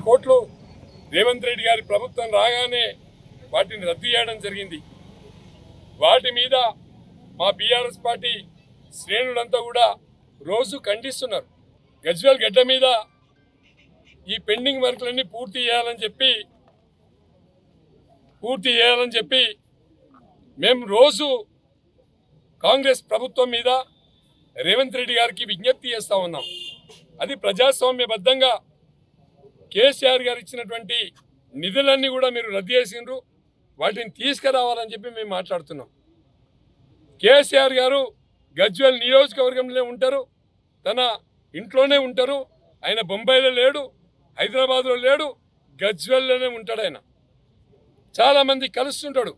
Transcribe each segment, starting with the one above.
కోట్లు రేవంత్ రెడ్డి గారి ప్రభుత్వం రాగానే వాటిని రద్దు చేయడం జరిగింది. వాటి మీద మా బీఆర్ఎస్ పార్టీ శ్రేణులంతా కూడా రోజు ఖండిస్తున్నారు. గజ్వేల్ గడ్డ మీద ఈ పెండింగ్ వర్క్లన్నీ పూర్తి చేయాలని చెప్పి మేము రోజు కాంగ్రెస్ ప్రభుత్వం మీద రేవంత్ రెడ్డి గారికి విజ్ఞప్తి చేస్తూ ఉన్నాం. అది ప్రజాస్వామ్యబద్ధంగా కేసీఆర్ గారు ఇచ్చినటువంటి నిధులన్నీ కూడా మీరు రద్దు చేసిండ్రు, వాటిని తీసుకురావాలని చెప్పి మేము మాట్లాడుతున్నాం. కేసీఆర్ గారు గజ్వేల్ నియోజకవర్గంలో ఉంటారు, తన ఇంట్లోనే ఉంటారు. ఆయన బొంబాయిలో లేడు, హైదరాబాద్లో లేడు, గజ్వేల్లోనే ఉంటాడు. ఆయన చాలామంది కలుస్తుంటాడు,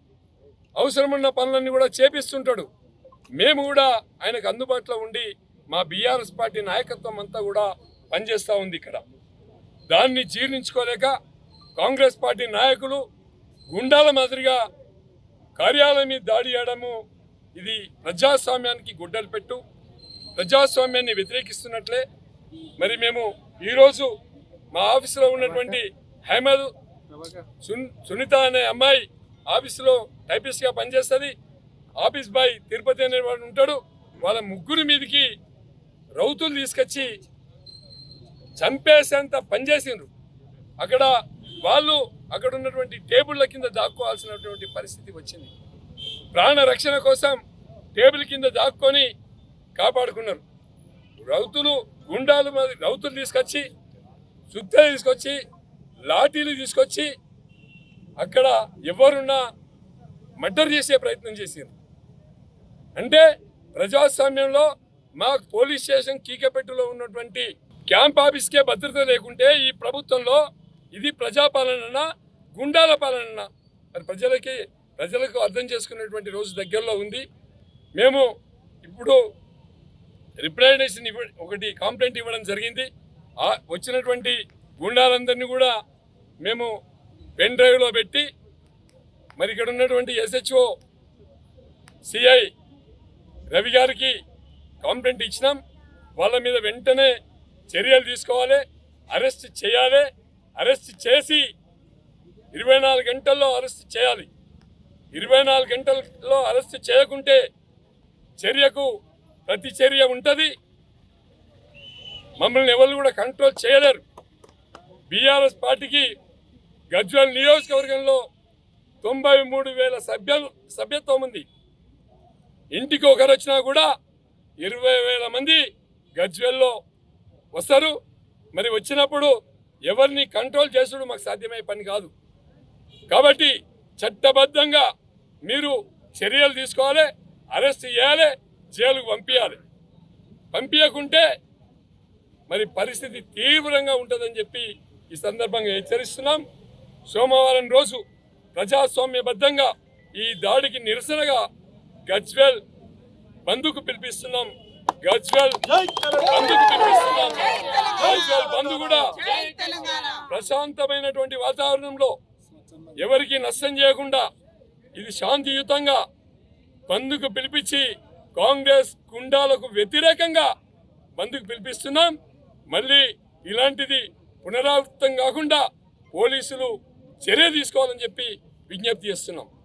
అవసరమున్న పనులన్నీ కూడా చేపిస్తుంటాడు. మేము కూడా ఆయనకు అందుబాటులో ఉండి మా బీఆర్ఎస్ పార్టీ నాయకత్వం అంతా కూడా పనిచేస్తూ ఉంది ఇక్కడ. దాన్ని జీర్ణించుకోలేక కాంగ్రెస్ పార్టీ నాయకులు గుండాల మాదిరిగా కార్యాలయం మీద దాడి చేయడము, ఇది ప్రజాస్వామ్యానికి గుడ్డలు పెట్టు, ప్రజాస్వామ్యాన్ని వ్యతిరేకిస్తున్నట్లే. మరి మేము ఈరోజు మా ఆఫీసులో ఉన్నటువంటి హైమద్ సునీత అనే అమ్మాయి ఆఫీసులో టైపిస్ట్గా పనిచేస్తుంది, ఆఫీస్ బాయ్ తిరుపతి అనేవాడు ఉంటాడు. వాళ్ళ ముగ్గురి మీదకి రౌతులు తీసుకొచ్చి చంపేసేంత పనిచేసిండ్రు. అక్కడ వాళ్ళు అక్కడ ఉన్నటువంటి టేబుళ్ల కింద దాక్కోవాల్సినటువంటి పరిస్థితి వచ్చింది. ప్రాణ రక్షణ కోసం టేబుల్ కింద దాక్కొని కాపాడుకున్నారు. రౌతులు తీసుకొచ్చి, సుత్తలు తీసుకొచ్చి, లాఠీలు తీసుకొచ్చి అక్కడ ఎవరున్నా మర్డర్ చేసే ప్రయత్నం చేశారు. అంటే ప్రజాస్వామ్యంలో మా పోలీస్ స్టేషన్ కీకపెట్టులో ఉన్నటువంటి క్యాంప్ ఆఫీస్కే భద్రత లేకుంటే ఈ ప్రభుత్వంలో ఇది ప్రజాపాలన, గుండాల పాలన? మరి ప్రజలకు అర్థం చేసుకునేటువంటి రోజు దగ్గరలో ఉంది. మేము ఇప్పుడు రిప్రజెంటేషన్ ఒకటి కంప్లైంట్ ఇవ్వడం జరిగింది. వచ్చినటువంటి గుండాలందరినీ కూడా మేము పెన్ డ్రైవ్లో పెట్టి మరి ఇక్కడ ఉన్నటువంటి SHO CI రవి గారికి కంప్లైంట్ ఇచ్చినాం. వాళ్ళ మీద వెంటనే చర్యలు తీసుకోవాలి, అరెస్ట్ చేయాలి. అరెస్ట్ చేసి 24 గంటల్లో అరెస్ట్ చేయాలి. 24 గంటల్లో అరెస్ట్ చేయకుంటే ప్రతి చర్య ఉంటుంది. మమ్మల్ని ఎవరు కూడా కంట్రోల్ చేయలేరు. బీఆర్ఎస్ పార్టీకి గజ్వేల్ నియోజకవర్గంలో 93,000 సభ్యత్వం ఉంది. ఇంటికి ఒకరు వచ్చినా కూడా 20,000 మంది గజ్వేల్లో వస్తారు. మరి వచ్చినప్పుడు ఎవరిని కంట్రోల్ చేసుడు మాకు సాధ్యమయ్యే పని కాదు. కాబట్టి చట్టబద్ధంగా మీరు చర్యలు తీసుకోవాలి, అరెస్ట్ చేయాలి, జైలుకు పంపించకుంటే మరి పరిస్థితి తీవ్రంగా ఉంటుందని చెప్పి ఈ సందర్భంగా హెచ్చరిస్తున్నాం. సోమవారం రోజు ప్రజాస్వామ్యబద్ధంగా ఈ దాడికి నిరసనగా గజ్వేల్ బంద్కు పిలిపిస్తున్నాం. గజ్వేల్ బంద్ కూడా ప్రశాంతమైనటువంటి వాతావరణంలో ఎవరికి నష్టం చేయకుండా ఇది శాంతియుతంగా బంద్కు పిలిపించి కాంగ్రెస్ గుండాలకు వ్యతిరేకంగా బంద్కు పిలిపిస్తున్నాం. మళ్ళీ ఇలాంటిది పునరావృతం కాకుండా పోలీసులు చర్య తీసుకోవాలని చెప్పి విజ్ఞప్తి చేస్తున్నాం.